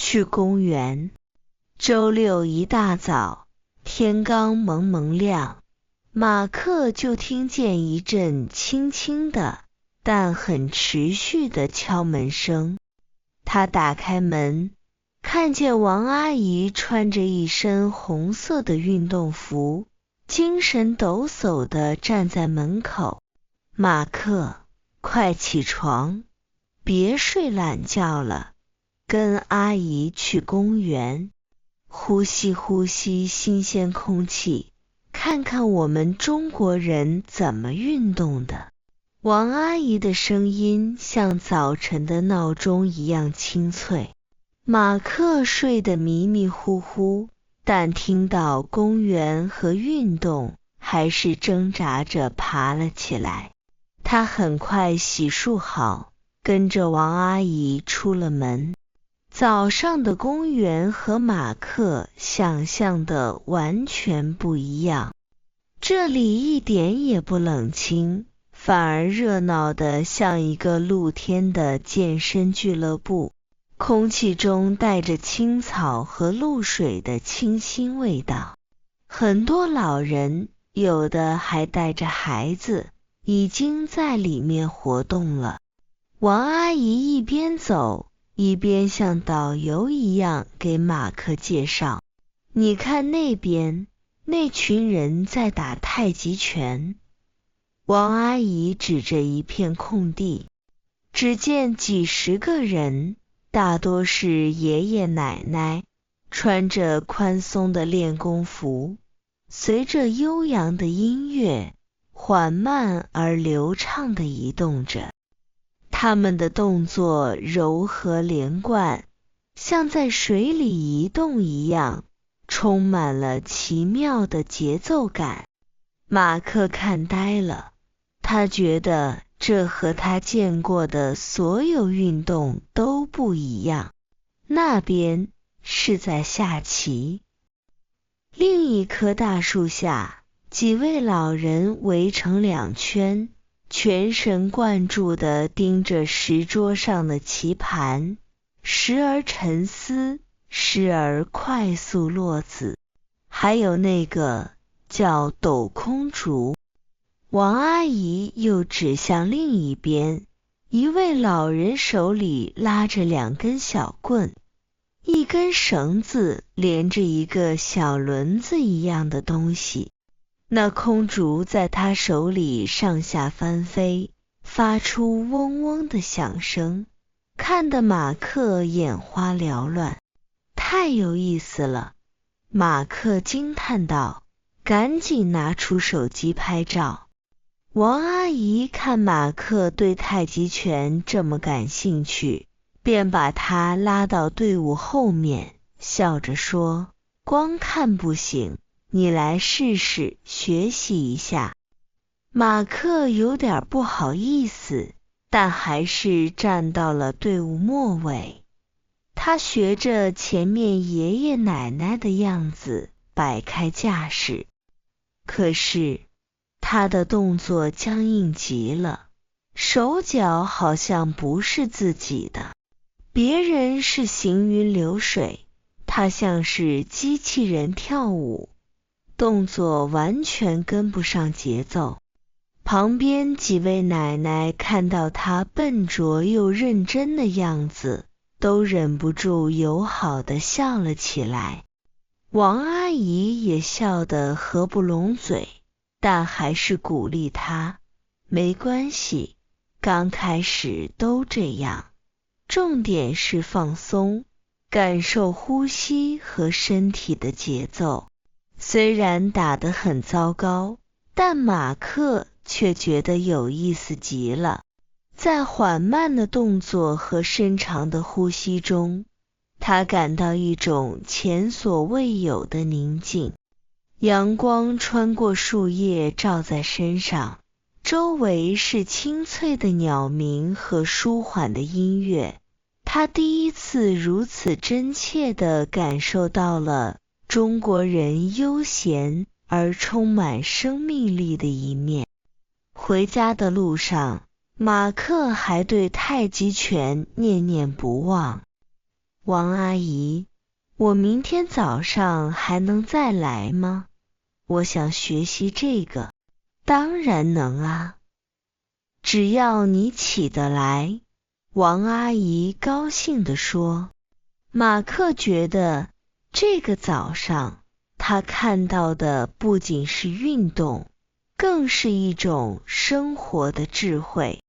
去公园。周六一大早，天刚蒙蒙亮，马克就听见一阵轻轻的但很持续的敲门声。他打开门，看见王阿姨穿着一身红色的运动服，精神抖擞地站在门口。马克，快起床，别睡懒觉了，跟阿姨去公园，呼吸呼吸新鲜空气，看看我们中国人怎么运动的。王阿姨的声音像早晨的闹钟一样清脆。马克睡得迷迷糊糊，但听到公园和运动，还是挣扎着爬了起来。他很快洗漱好，跟着王阿姨出了门。早上的公园和马克想象的完全不一样，这里一点也不冷清，反而热闹得像一个露天的健身俱乐部，空气中带着青草和露水的清新味道。很多老人，有的还带着孩子，已经在里面活动了。王阿姨一边走，一边像导游一样给马克介绍，你看那边，那群人在打太极拳。王阿姨指着一片空地，只见几十个人，大多是爷爷奶奶，穿着宽松的练功服，随着悠扬的音乐，缓慢而流畅地移动着。他们的动作柔和连贯，像在水里移动一样，充满了奇妙的节奏感。马克看呆了，他觉得这和他见过的所有运动都不一样。那边是在下棋。另一棵大树下，几位老人围成两圈，全神贯注地盯着石桌上的棋盘，时而沉思，时而快速落子。还有那个叫斗空竹。王阿姨又指向另一边，一位老人手里拉着两根小棍，一根绳子连着一个小轮子一样的东西，那空竹在他手里上下翻飞，发出嗡嗡的响声，看得马克眼花缭乱。太有意思了，马克惊叹道，赶紧拿出手机拍照。王阿姨看马克对太极拳这么感兴趣，便把他拉到队伍后面，笑着说，光看不行，你来试试，学习一下。马克有点不好意思，但还是站到了队伍末尾。他学着前面爷爷奶奶的样子摆开架势，可是他的动作僵硬极了，手脚好像不是自己的。别人是行云流水，他像是机器人跳舞，动作完全跟不上节奏。旁边几位奶奶看到他笨拙又认真的样子，都忍不住友好地笑了起来。王阿姨也笑得合不拢嘴，但还是鼓励他，没关系，刚开始都这样，重点是放松，感受呼吸和身体的节奏。虽然打得很糟糕，但马克却觉得有意思极了。在缓慢的动作和深长的呼吸中，他感到一种前所未有的宁静。阳光穿过树叶照在身上，周围是清脆的鸟鸣和舒缓的音乐。他第一次如此真切地感受到了中国人悠闲而充满生命力的一面。回家的路上，马克还对太极拳念念不忘。王阿姨，我明天早上还能再来吗？我想学习这个。当然能啊，只要你起得来。王阿姨高兴地说。马克觉得这个早上他看到的不仅是运动，更是一种生活的智慧。